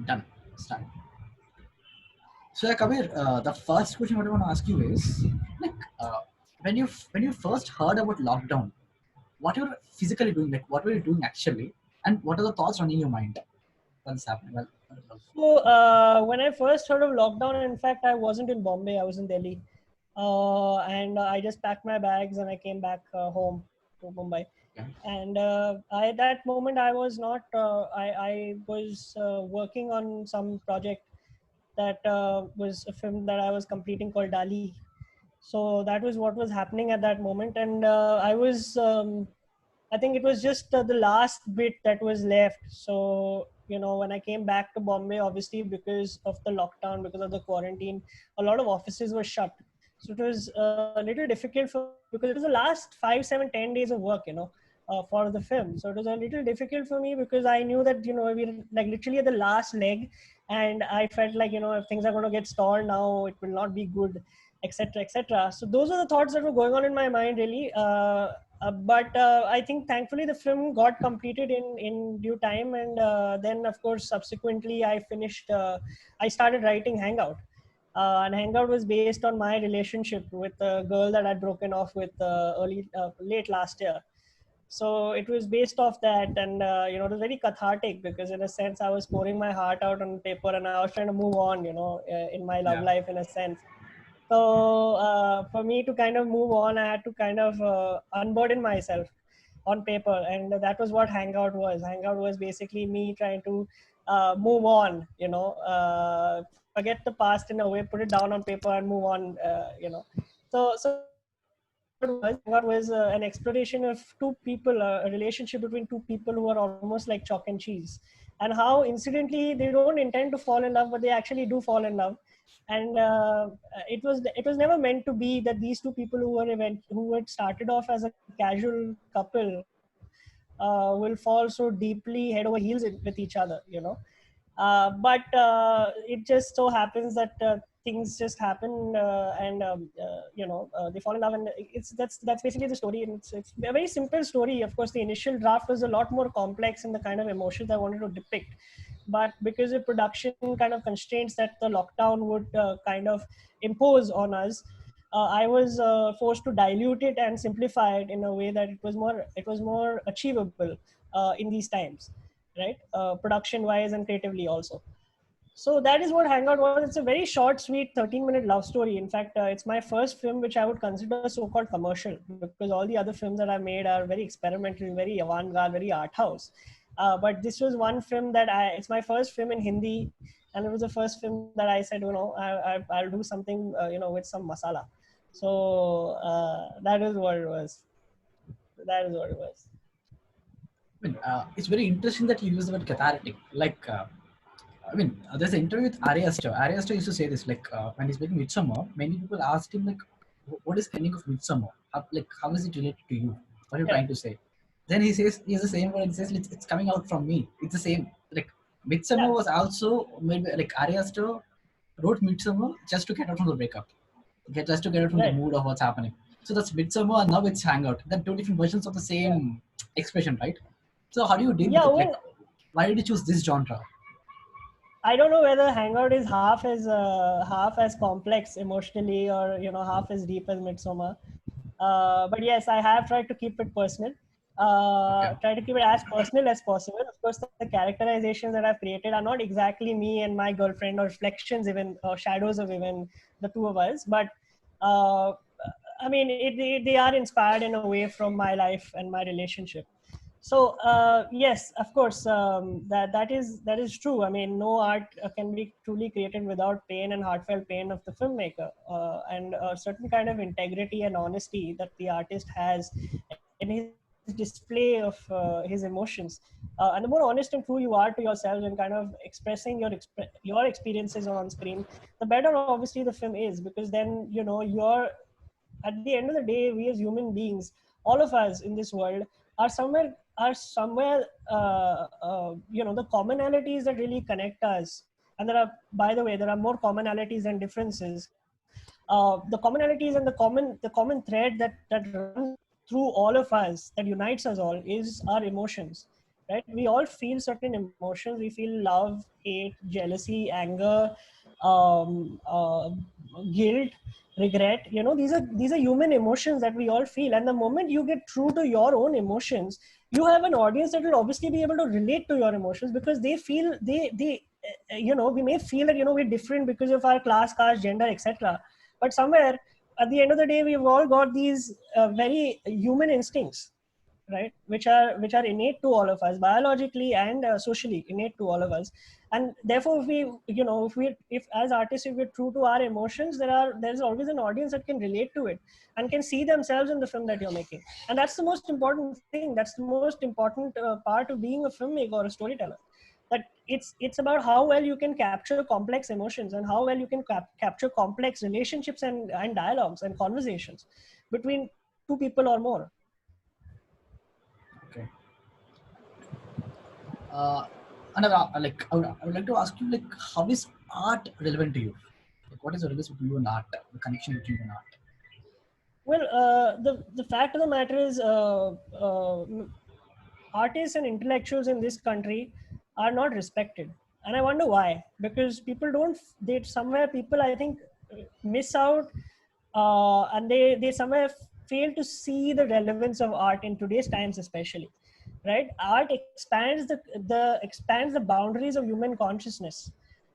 Done. Start. So, yeah, Kabir, the first question what I want to ask you is, like, when you first heard about lockdown, what you were physically doing, like, what were you doing actually, and what are the thoughts running in your mind? What's happening? So when I first heard of lockdown, in fact, I wasn't in Bombay. I was in Delhi, and I just packed my bags and I came back home to Mumbai. Yeah. And at that moment, I was not. I was working on some project that was a film that I was completing called Dali. So that was what was happening at that moment, and I was. I think it was just the last bit that was left. So, when I came back to Bombay, obviously because of the lockdown, because of the quarantine, a lot of offices were shut. So it was a little difficult for me because it was the last 5, 7, 10 days of work, for the film. So it was a little difficult for me because I knew that, we were like literally at the last leg, and I felt like, if things are going to get stalled now, it will not be good, etc., etc. So those are the thoughts that were going on in my mind, really. But I think thankfully the film got completed in due time, and then of course subsequently I started writing Hangout, and Hangout was based on my relationship with a girl that I'd broken off with late last year. So it was based off that, and it was very cathartic because in a sense I was pouring my heart out on paper and I was trying to move on, in my love Yeah. life in a sense. So for me to kind of move on, I had to kind of unburden myself on paper, and that was what Hangout was. Hangout was basically me trying to move on, forget the past in a way, put it down on paper and move on, So that was what Hangout was. Hangout was an exploration of two people, a relationship between two people who are almost like chalk and cheese, and how incidentally they don't intend to fall in love, but they actually do fall in love. And it was never meant to be that these two people who had started off as a casual couple will fall so deeply head over heels with each other, but it just so happens that things just happen, and they fall in love, and that's basically the story, and it's a very simple story. Of course, the initial draft was a lot more complex in the kind of emotions I wanted to depict, but because of production kind of constraints that the lockdown would kind of impose on us, I was forced to dilute it and simplify it in a way that it was more achievable in these times, right? Production wise and creatively also. So that is what Hangout was. It's a very short, sweet 13-minute love story. In fact, it's my first film which I would consider so-called commercial, because all the other films that I made are very experimental, very avant-garde, very art house. But this was one film it's my first film in Hindi, and it was the first film that I said, I'll do something, with some masala. So that is what it was. That is what it was. I mean, it's very interesting that you use the word cathartic. Like, there's an interview with Ari Aster. Ari Aster used to say this, like, when he's making Midsummer, many people asked him, like, what is the ending of Midsummer? How is it related to you? What are you Yeah, trying to say? Then he says, he has the same word. He says, it's coming out from me. It's the same. Like, Midsummer yeah, was also, maybe, like, Ari Aster wrote Midsummer just to get out from the breakup, just to get out from the right. mood of what's happening. So that's Midsummer, and now it's Hangout. They're two different versions of the Yeah, same expression, right? So how do you deal with yeah. it? Like, Well, why did you choose this genre? I don't know whether Hangout is half as complex emotionally, or half as deep as Midsommar. But yes, I have tried to keep it personal. Okay. Try to keep it as personal as possible. Of course, the characterizations that I've created are not exactly me and my girlfriend, or reflections even, or shadows of even the two of us. But uh, I mean, they are inspired in a way from my life and my relationship. So yes, of course, that is true. I mean, no art can be truly created without pain and heartfelt pain of the filmmaker, and a certain kind of integrity and honesty that the artist has in his display of his emotions. And the more honest and true you are to yourself in kind of expressing your experiences on screen, the better obviously the film is, because then you're, at the end of the day, we as human beings, all of us in this world, are somewhere the commonalities that really connect us. And there are, by the way, there are more commonalities than differences. The commonalities and the common thread that runs through all of us, that unites us all, is our emotions, right? We all feel certain emotions. We feel love, hate, jealousy, anger, um, uh, guilt, regret. These are human emotions that we all feel. And the moment you get true to your own emotions, you have an audience that will obviously be able to relate to your emotions, because they feel we may feel that we're different because of our class, caste, gender, etc. But somewhere at the end of the day, we've all got these very human instincts, right, which are innate to all of us, biologically and socially innate to all of us. And therefore, if as artists, if we're true to our emotions, there's always an audience that can relate to it and can see themselves in the film that you're making. And that's the most important thing. That's the most important part of being a filmmaker or a storyteller, that it's about how well you can capture complex emotions, and how well you can capture complex relationships and dialogues and conversations between two people or more. Okay. Uh, another like I would like to ask you, like, how is art relevant to you? Like, what is the relationship between you and art? The connection between you and art? Well, the fact of the matter is, artists and intellectuals in this country are not respected, and I wonder why. Because people don't. They somewhere people, I think, miss out, and they somewhere fail to see the relevance of art in today's times, especially. Right, art expands the boundaries of human consciousness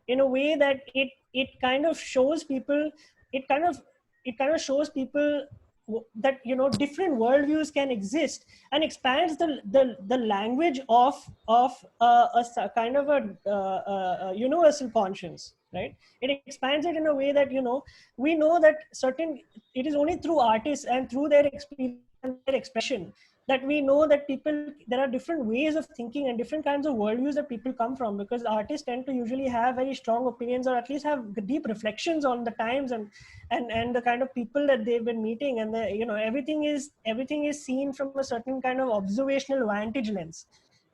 in a way that it kind of shows people it kind of it kind of shows people that different worldviews can exist, and expands the language of kind of a universal conscience, right? It expands it in a way that we know that certain it is only through artists and through their experience and their expression that we know that there are different ways of thinking and different kinds of worldviews that people come from, because artists tend to usually have very strong opinions, or at least have deep reflections on the times and the kind of people that they've been meeting. And everything is seen from a certain kind of observational vantage lens,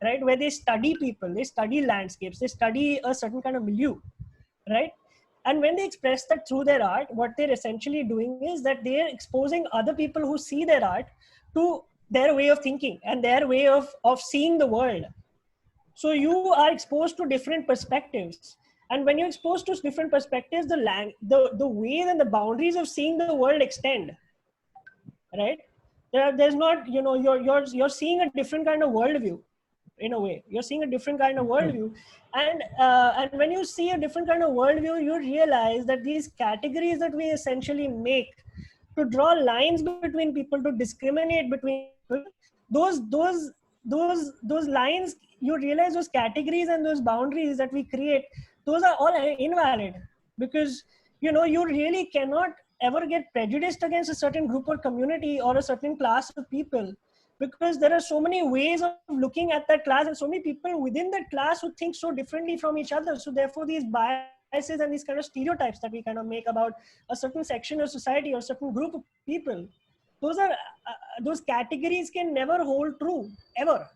right, where they study people, they study landscapes, they study a certain kind of milieu, right? And when they express that through their art, what they're essentially doing is that they're exposing other people who see their art to their way of thinking and their way of seeing the world. So you are exposed to different perspectives, and when you're exposed to different perspectives, the way and the boundaries of seeing the world extend, right? There's not, you're seeing a different kind of worldview. In a way, you're seeing a different kind of True. worldview. And when you see a different kind of worldview, you realize that these categories that we essentially make to draw lines between people, to discriminate between people, those those those lines, you realize those categories and those boundaries that we create, those are all invalid. Because you really cannot ever get prejudiced against a certain group or community or a certain class of people, because there are so many ways of looking at that class and so many people within that class who think so differently from each other. So therefore these biases and these kind of stereotypes that we kind of make about a certain section of society or certain group of people, those categories can never hold true, ever.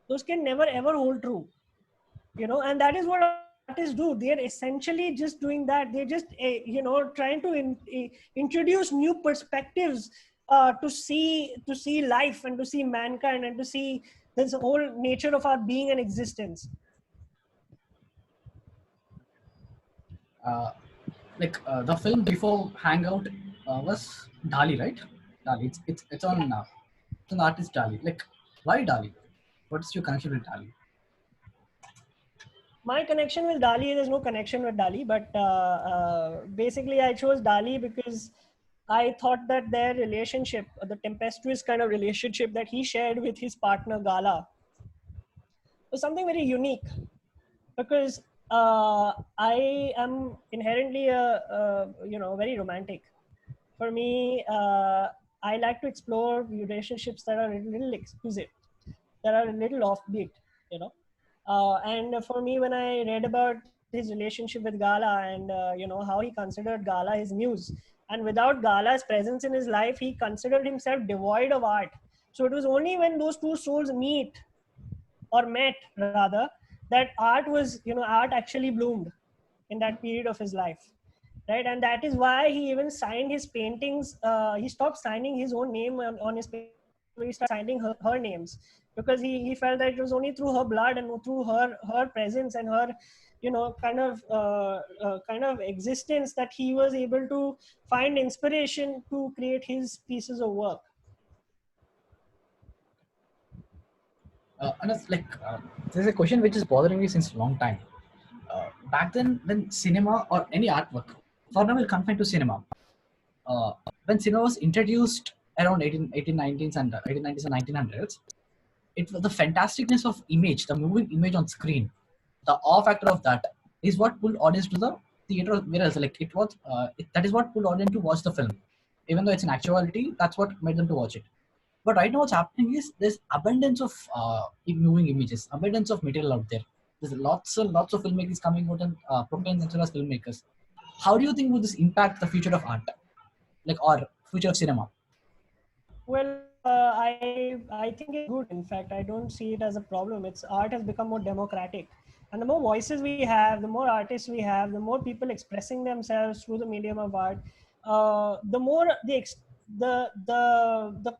Those can never ever hold true. And that is what artists do. They're essentially just doing that. They're just trying to introduce new perspectives, to see life and to see mankind and to see this whole nature of our being and existence. Uh, the film before Hangout was Dali, right? Dali. It's Yeah. on it's an artist Dali. Like, why Dali? What's your connection with Dali? My connection with Dali, there's no connection with Dali, but basically I chose Dali because I thought that their relationship, the tempestuous kind of relationship that he shared with his partner Gala, was something very unique. Because I am inherently very romantic. For me, I like to explore relationships that are a little exquisite, that are a little offbeat, you know. And for me, when I read about his relationship with Gala and how he considered Gala his muse, and without Gala's presence in his life, he considered himself devoid of art. So it was only when those two souls meet, or met rather, that art actually bloomed in that period of his life, right? And that is why he even signed his paintings. He stopped signing his own name on his paintings, he started signing her names, because he felt that it was only through her blood and through her presence and her, kind of existence, that he was able to find inspiration to create his pieces of work. And it's like there's a question which is bothering me since a long time. Back then, when cinema or any artwork, for now we'll confine to cinema. When cinema was introduced around 1890s and 1890s and 1900s, it was the fantasticness of image, the moving image on screen, the awe factor of that is what pulled audience to the theater. Whereas, like that is what pulled audience to watch the film, even though it's in actuality, that's what made them to watch it. But right now, what's happening is there's abundance of moving images, abundance of material out there. There's lots and lots of filmmakers coming out and proclaim themselves as filmmakers. How do you think would this impact the future of art, like or future of cinema? Well, I think it's good. In fact, I don't see it as a problem. It's art has become more democratic, and the more voices we have, the more artists we have, the more people expressing themselves through the medium of art, the more the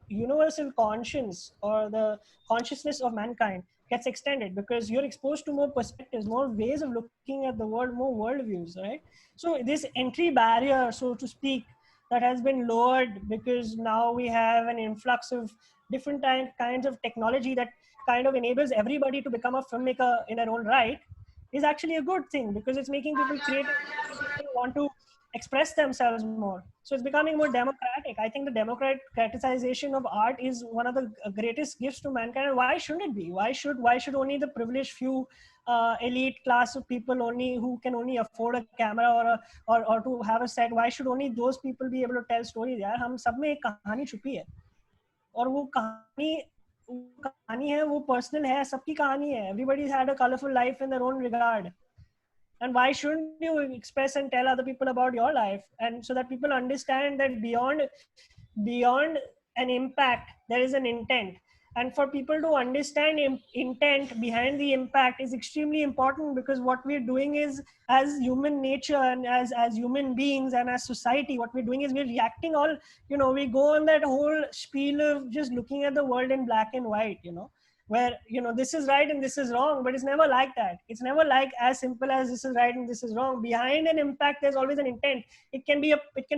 universal conscience or the consciousness of mankind gets extended, because you're exposed to more perspectives, more ways of looking at the world, more worldviews, right? So this entry barrier, so to speak, that has been lowered, because now we have an influx of different kinds of technology that kind of enables everybody to become a filmmaker in their own right, is actually a good thing, because it's making people creative, making people want to express themselves more. So it's becoming more democratic. I think the democratization of art is one of the greatest gifts to mankind. And why shouldn't it be? Why should only the privileged few elite class of people, only who can only afford a camera or to have a set, why should only those people be able to tell stories? यार हम सब में एक कहानी छुपी है, और वो कहानी है, वो पर्सनल है, सबकी कहानी है. Everybody's had a colorful life in their own regard, and why shouldn't you express and tell other people about your life, and so that people understand that beyond an impact there is an intent. And for people to understand intent behind the impact is extremely important, because what we're doing is, as human nature and as human beings and as society, what we're doing is we're reacting all, we go on that whole spiel of just looking at the world in black and white, where this is right and this is wrong, but it's never like that. It's never like as simple as this is right and this is wrong. Behind an impact there's always an intent. It can be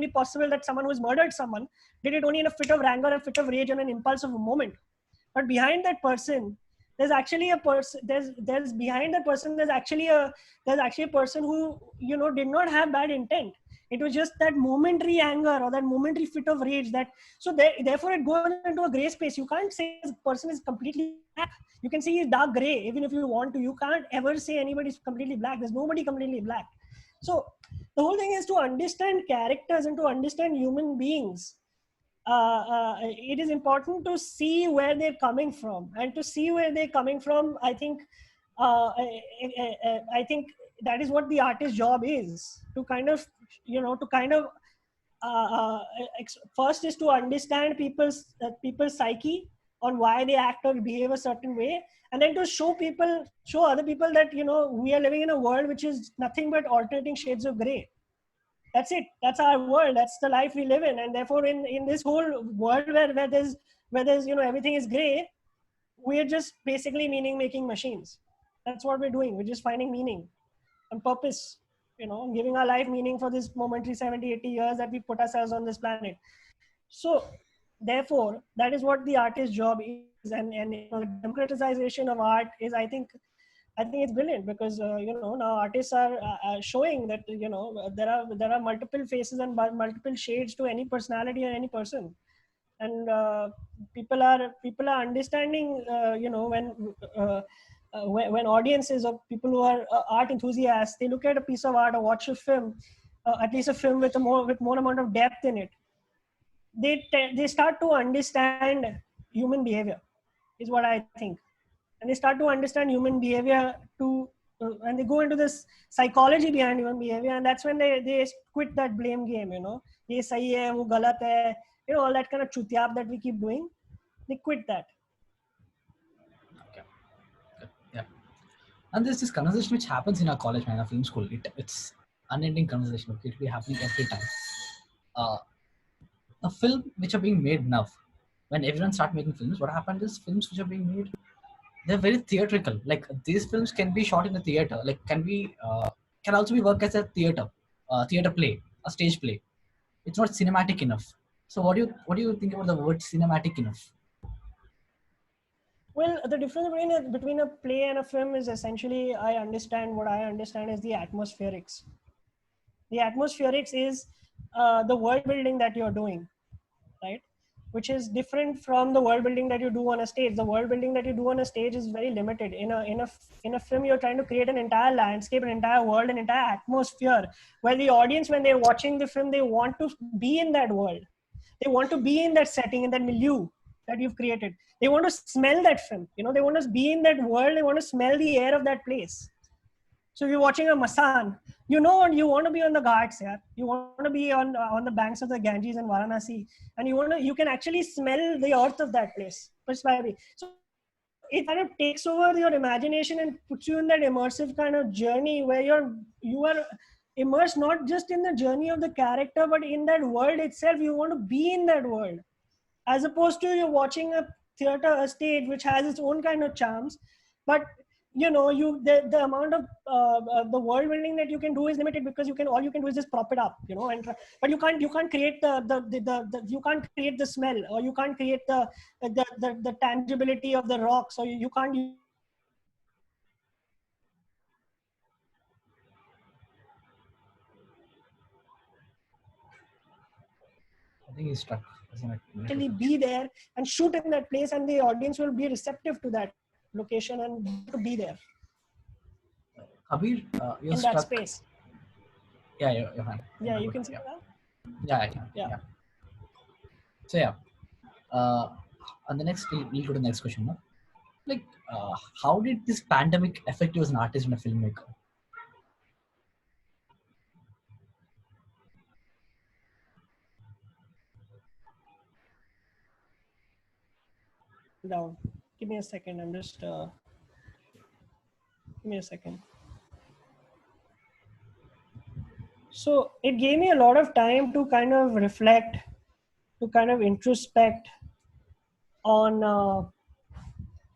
possible that someone who's murdered someone did it only in a fit of anger and fit of rage and an impulse of a moment, but behind that person there's actually a person. There's behind that person there's actually a person who did not have bad intent. It was just that momentary anger or that momentary fit of rage, that therefore it goes into a gray space. You can't say this person is completely black. You can see he's dark gray even if you want to. You can't ever say anybody's completely black. There's nobody completely black. So the whole thing is to understand characters and to understand human beings. It is important to see where they're coming from, and to see where they're coming from, I think that is what the artist's job is, to kind of uh, uh, first is to understand people's psyche, on why they act or behave a certain way, and then to show other people that we are living in a world which is nothing but alternating shades of gray. That's it. That's our world. That's the life we live in. And therefore in this whole world where there's everything is gray, we're just basically meaning making machines. That's what we're doing. We're just finding meaning and purpose, giving our life meaning for this momentary 70, 80 years that we put ourselves on this planet. So therefore that is what the artist's job is. And the democratization of art is, I think it's brilliant, because now artists are showing that there are multiple faces and multiple shades to any personality or any person. And people are understanding, when audiences or people who are art enthusiasts, they look at a piece of art or watch a film, at least a film with more amount of depth in it, they start to understand human behavior, is what I think. And they start to understand human behavior and they go into this psychology behind human behavior, and that's when they quit that blame game. Ye sahi hai, wo galat hai, all that kind of chutyap that we keep doing. They quit that. Okay. Okay. Yeah. And there's this conversation which happens in our college, man, our film school. It's unending conversation. Okay, it'll be happening every time. Uh, a film which are being made now, when everyone start making films, what happened is films which are being made, they're very theatrical. Like these films can be shot in a theater, like can also be work as a theater play, a stage play. It's not cinematic enough. So what do you think about the word cinematic enough? Well, the difference between a play and a film is essentially, what I understand is the atmospherics. The atmospherics is the world building that you're doing, right? Which is different from the world building that you do on a stage. The world building that you do on a stage is very limited. In a film, you're trying to create an entire landscape, an entire world, an entire atmosphere, where the audience, when they're watching the film, they want to be in that world. They want to be in that setting, in that milieu that you've created. They want to smell that film. They want to be in that world. They want to smell the air of that place. So if you're watching a Masan, you want to be on the ghats, yeah. You want to be on the banks of the Ganges and Varanasi, and you can actually smell the earth of that place. So it kind of takes over your imagination and puts you in that immersive kind of journey where you are immersed not just in the journey of the character, but in that world itself. You want to be in that world, as opposed to you're watching a theater, a stage which has its own kind of charms, but the amount of the world building that you can do is limited, because all you can do is just prop it up, but you can't create the you can't create the smell, or you can't create the tangibility of the rocks, or you can't use the textures of the rocks, or you can't use the I think he's stuck. Doesn't it? actually be there and shoot in that place, and the audience will be receptive to that location and want to be there Kabir, you're in that stuck. space. Yeah, you're fine. Yeah, You're you good. can see Yeah, that. yeah, I can. Yeah. Yeah. So yeah, uh, and the next we'll go to the next question. No? Like, how did this pandemic affect you as an artist and a filmmaker? Down. Give me a second. Give me a second. So it gave me a lot of time to kind of reflect, to kind of introspect on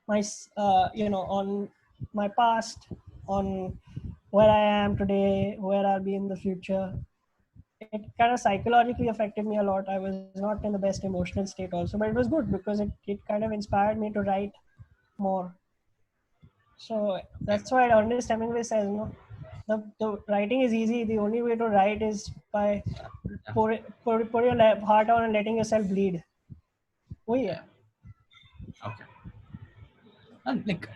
on my past, on where I am today, where I'll be in the future. It kind of psychologically affected me a lot. I was not in the best emotional state also, but it was good because it kind of inspired me to write more. So Okay. that's why Ernest Hemingway says, the writing is easy. The only way to write is by Yeah. pour your heart out and letting yourself bleed. Oh yeah. Yeah. Okay. And like,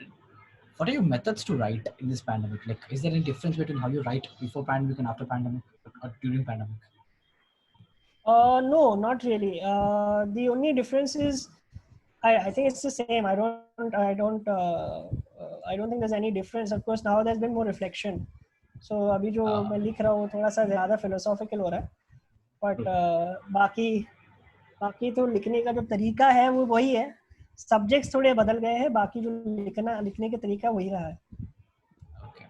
what are your methods to write in this pandemic? Like, is there any difference between how you write before pandemic and after pandemic, or during pandemic? No, not really. The only difference is, I think it's the same. I don't think there's any difference. Of course, now there's been more reflection. So अभी जो Uh, मैं लिख रहा हूँ थोड़ा सा ज़्यादा philosophical हो रहा है. But बाकी बाकी तो लिखने का जो तरीका है वो वही है. Subjects थोड़े बदल गए हैं. बाकी जो लिखने के तरीका वही रहा है. okay.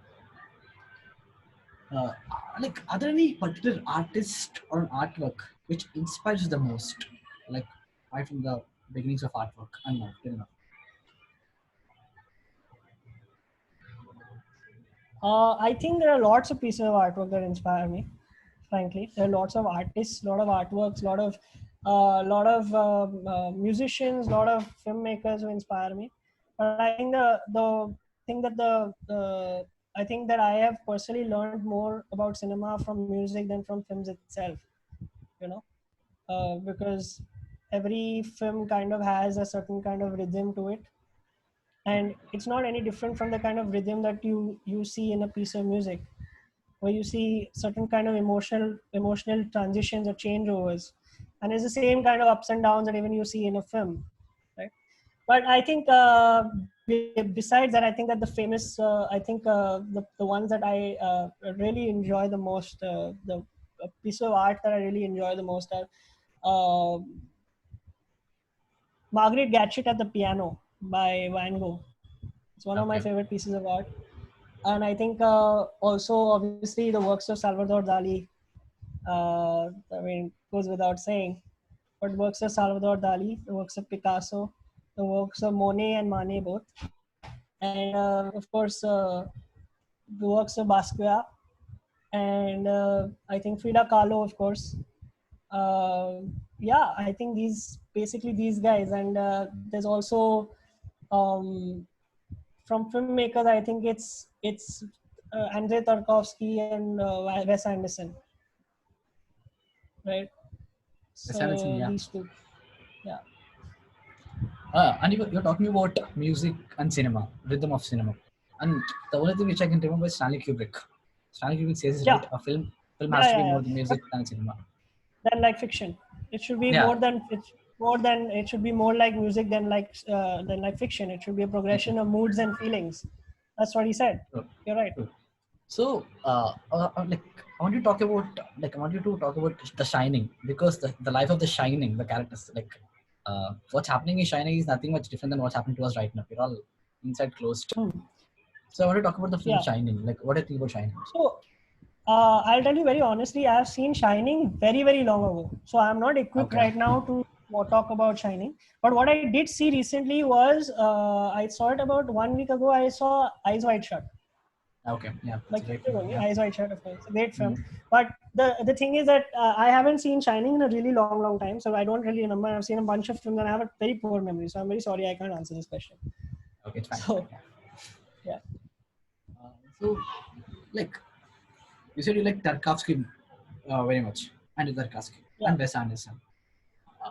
Uh, like, are there any particular artist or an artwork which inspires you the most? Like, right from the beginnings of artwork and now, till now. I think there are lots of pieces of artwork that inspire me. Frankly, there are lots of artists, lot of artworks, lot of musicians, lot of filmmakers who inspire me. But I think the thing that the I think that I have personally learned more about cinema from music than from films itself. You know, because every film kind of has a certain kind of rhythm to it, and it's not any different from the kind of rhythm that you see in a piece of music, where you see certain kind of emotional transitions or changeovers, and it's the same kind of ups and downs that even you see in a film, right? But I think besides that, I think that the famous the ones that I really enjoy the most, the piece of art that I really enjoy the most are uh, Margaret Gatchett at the Piano by Van Gogh. It's one of my Okay. favorite pieces of art. And I think also obviously the works of Salvador Dali. I mean, goes without saying. but works of Salvador Dali, the works of Picasso, the works of Monet and Manet both, and of course the works of Basquiat, and I think Frida Kahlo, of course. Uh, yeah, I think these guys, and there's also um, from filmmakers. I think it's Andrei Tarkovsky and Wes Anderson, right? Wes Anderson, So yeah. these two, yeah, And you're talking about music and cinema, rhythm of cinema. And the only thing which I can remember is Stanley Kubrick. Stanley Kubrick says it right. yeah, A film has yeah, to be yeah, yeah. more than But music than cinema. then like fiction, it should be Yeah, it should be more like music than like fiction. It should be a progression of moods and feelings. That's what he said. true, You're right. true. So, like, I want you to talk about The Shining, because the life of The Shining, the characters, like, what's happening in Shining is nothing much different than what's happening to us right now. We're all inside closed. Hmm. So, I want to talk about the film Yeah. Shining. Like, what do you think about Shining? So I'll tell you very honestly, I've seen Shining very, very long ago. So I'm not equipped Okay, right now to talk about Shining. But what I did see recently was I saw it about 1 week ago. I saw Eyes Wide Shut. okay, yeah, that's a Like great you film. know, Yeah. Eyes Wide Shut, of course, it's a great film. Mm. But the thing is that I haven't seen Shining in a really long time, so I don't really remember. I've seen a bunch of films and I have a very poor memory. So I'm very sorry I can't answer this question. Okay, it's fine. So Yeah. yeah, So, like, you said you like Tarkovsky very much, and Tarkovsky yeah, and Wes Anderson.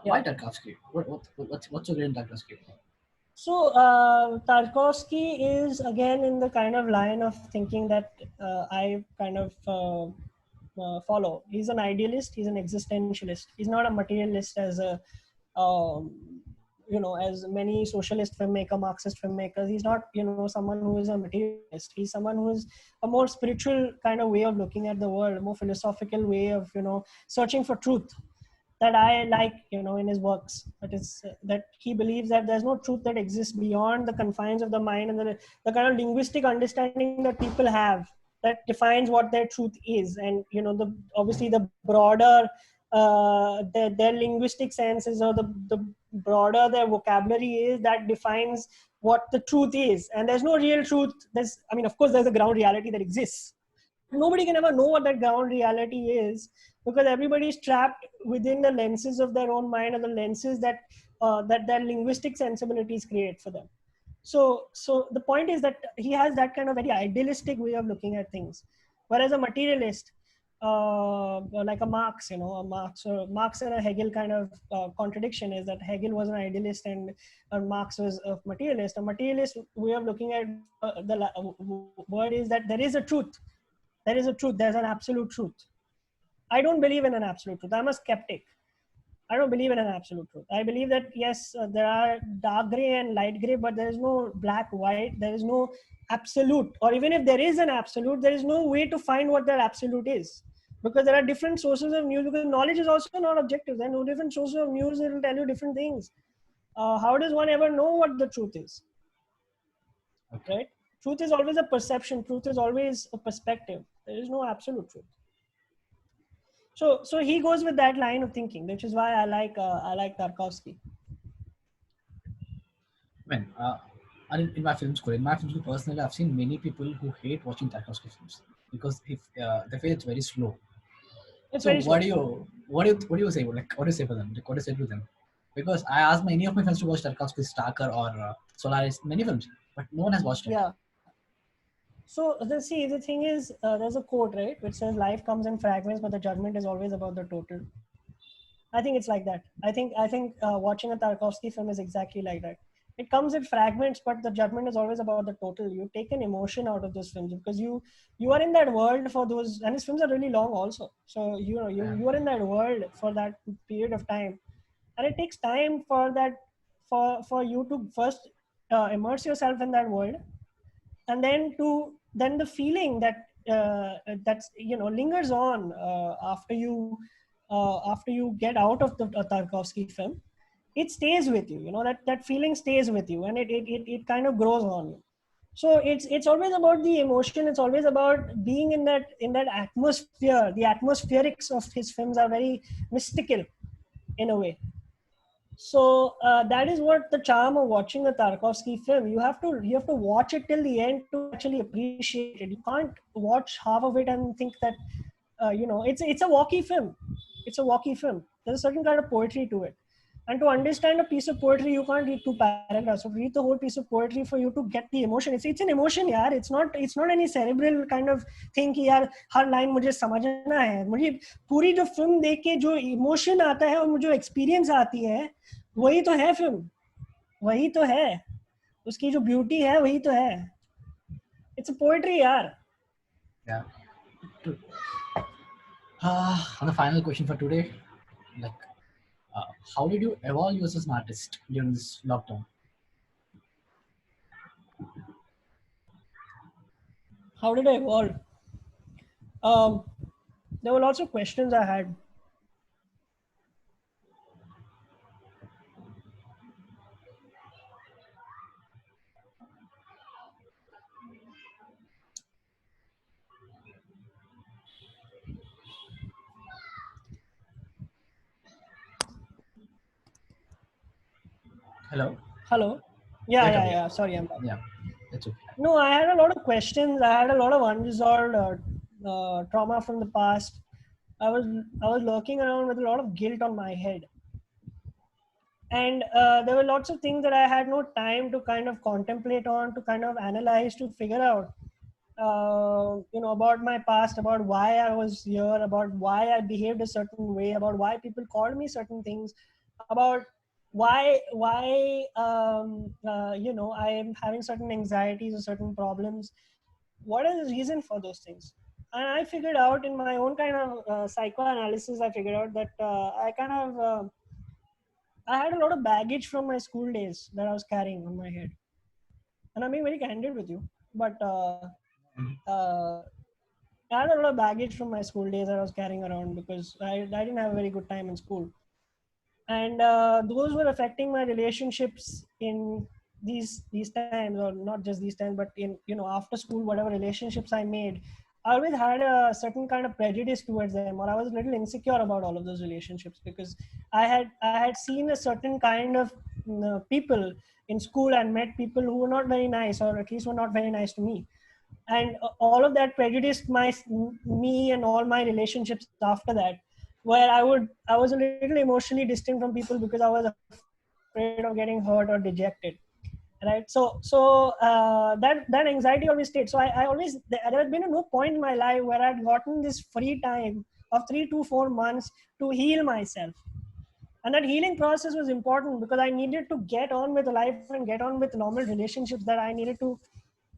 yeah. Why Tarkovsky? What's so great in Tarkovsky? So Tarkovsky is again in the kind of line of thinking that I kind of follow. He's an idealist. He's an existentialist. He's not a materialist as a um, as many socialist filmmaker, Marxist filmmakers. He's not someone who is a materialist. He's someone who is a more spiritual kind of way of looking at the world, a more philosophical way of searching for truth that I like, in his works. That is that he believes that there's no truth that exists beyond the confines of the mind and the kind of linguistic understanding that people have that defines what their truth is, and obviously the broader their linguistic senses, or the broader their vocabulary is, that defines what the truth is. And there's no real truth. Of course, there's a ground reality that exists. Nobody can ever know what that ground reality is, because everybody is trapped within the lenses of their own mind, and the lenses that their linguistic sensibilities create for them. So the point is that he has that kind of very idealistic way of looking at things, whereas a materialist, like a Marx, Marx and a Hegel kind of contradiction is that Hegel was an idealist and Marx was a materialist. A materialist way of looking at word is that there is a truth. There is a truth. There's an absolute truth. I don't believe in an absolute truth. I'm a skeptic. I don't believe in an absolute truth. I believe that yes, there are dark gray and light gray, but there is no black, white. There is no absolute. Or even if there is an absolute, there is no way to find what that absolute is, because there are different sources of news. Because knowledge is also not objective. There are no different sources of news that will tell you different things. How does one ever know what the truth is? Okay. Right? Truth is always a perception. Truth is always a perspective. There is no absolute truth. So he goes with that line of thinking, which is why I like Tarkovsky. When in my film school, personally, I've seen many people who hate watching Tarkovsky films because if they feel it's very slow. It's So very slow. what do you say? Like, what do you say for them? Like, what do you say to them? Because I asked many of my friends to watch Tarkovsky, Starker, or Solaris, many films, but no one has watched it. Yeah. So the thing is, there's a quote, right, which says, "Life comes in fragments, but the judgment is always about the total." I think it's like that. I think watching a Tarkovsky film is exactly like that. It comes in fragments, but the judgment is always about the total. You take an emotion out of those films because you are in that world for those, and his films are really long also. So Yeah. you are in that world for that period of time, and it takes time for that for you to first immerse yourself in that world, and then the feeling that's lingers on after you get out of the Tarkovsky film. It stays with you. That feeling stays with you, and it kind of grows on you. So it's always about the emotion. It's always about being in that atmosphere. The atmospherics of his films are very mystical in a way. So that is what the charm of watching a Tarkovsky film. You have to watch it till the end to actually appreciate it. You can't watch half of it and think that it's a walkie film. It's a walkie film. There's a certain kind of poetry to it. And to understand a piece of poetry, you can't read two paragraphs. So read the whole piece of poetry for you to get the emotion. It's an emotion, yaar. It's not any cerebral kind of thing कि यार हर line मुझे समझना है. मुझे पूरी जो film देख के जो emotion आता है और मुझे जो experience आती है, वही तो है film. वही तो है. उसकी जो beauty है, वही तो है. It's a poetry, यार. Yeah. And the final question for today, like, how did you evolve you as an artist during this lockdown? How did I evolve? Um, there were lots of questions I had. Hello. Hello. Yeah, Yeah, yeah, Kabeer. yeah. Sorry, I'm back. Yeah, that's okay. No, I had a lot of questions. I had a lot of unresolved trauma from the past. I was I was lurking around with a lot of guilt on my head, and there were lots of things that I had no time to kind of contemplate on, to kind of analyze, to figure out. About my past, about why I was here, about why I behaved a certain way, about why people called me certain things, about why I am having certain anxieties or certain problems. What is the reason for those things? And I figured out in my own kind of psychoanalysis, I figured out that I had a lot of baggage from my school days that I was carrying on my head. And I'm being very candid with you, but uh, I had a lot of baggage from my school days that I was carrying around because I didn't have a very good time in school, and those were affecting my relationships in these times, or not just these times, but in after school, whatever relationships I made, I always had a certain kind of prejudice towards them, or I was a little insecure about all of those relationships because I had seen a certain kind of people in school and met people who were not very nice, or at least were not very nice to me, and all of that prejudiced me and all my relationships after that, where I was a little emotionally distant from people because I was afraid of getting hurt or dejected, right? So that anxiety always stayed. So I always, there had been no point in my life where I'd gotten this free time of 3 to 4 months to heal myself. And that healing process was important because I needed to get on with life and get on with normal relationships, that I needed to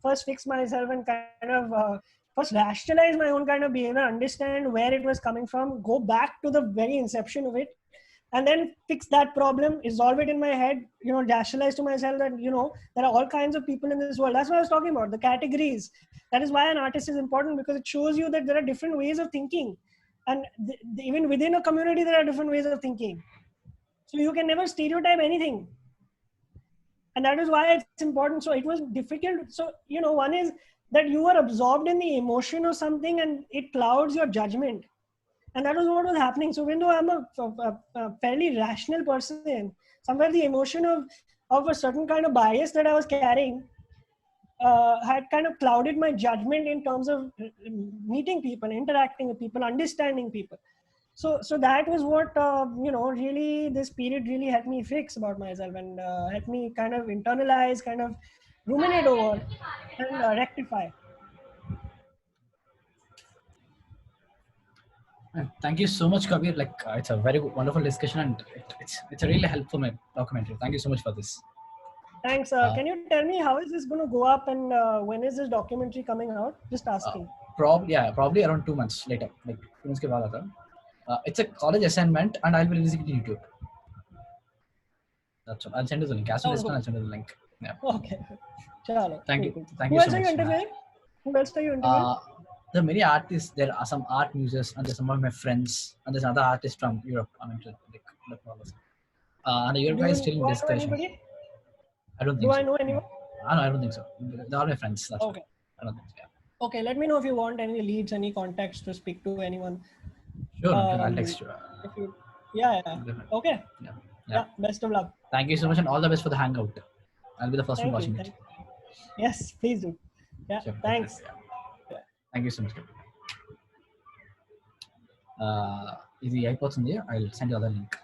first fix myself and kind of first rationalize my own kind of behavior, understand where it was coming from, go back to the very inception of it, and then fix that problem, resolve it in my head, rationalize to myself that there are all kinds of people in this world. That's what I was talking about, the categories. That is why an artist is important, because it shows you that there are different ways of thinking, and even within a community there are different ways of thinking. So you can never stereotype anything, and that is why it's important. So it was difficult. So one is that you are absorbed in the emotion of something and it clouds your judgment, and that was what was happening. So even though I'm a fairly rational person, somewhere the emotion of a certain kind of bias that I was carrying had kind of clouded my judgment in terms of meeting people, interacting with people, understanding people. So that was what really this period really helped me fix about myself, and helped me kind of internalize, kind of ruminate over, and rectify. And thank you so much, Kabir. Like, it's a very good, wonderful discussion, and it's a really helpful documentary. Thank you so much for this. Thanks. Uh, Can you tell me how is this going to go up, and when is this documentary coming out? Just uh, asking. probably around 2 months later. Like 2 months के बाद आता है. It's a college assignment, and I'll be releasing it on YouTube. That's all. I'll send you the link. As soon as Sounds it's done, good. I'll send you the link. Yeah. Okay. Chalo. Thank Cool, you. cool. Thank Who you so else are you much. interviewing? Who else are you interviewing? Uh, there are many artists. There are some art muses, and there's some of my friends, and there's another artist from Europe. I mean, like all this. And the Europe guy is still in Do I know discussion. anybody? I don't Do think I so. know anyone? I don't think so. They're all my friends. That's why. Okay. I don't think so. Yeah. Okay. Let me know if you want any leads, any contacts to speak to anyone. Sure. I'll text you. If you, yeah, yeah. Definitely. Okay. Yeah. Yeah. Yeah, best of luck. Thank you so much, and all the best for the hangout. I'll be the first one Thank you. watching it. Yes, please do. Yeah, Sure, thanks. definitely. Yeah. Thank you so much. This is the iPods in there. I'll send you the link.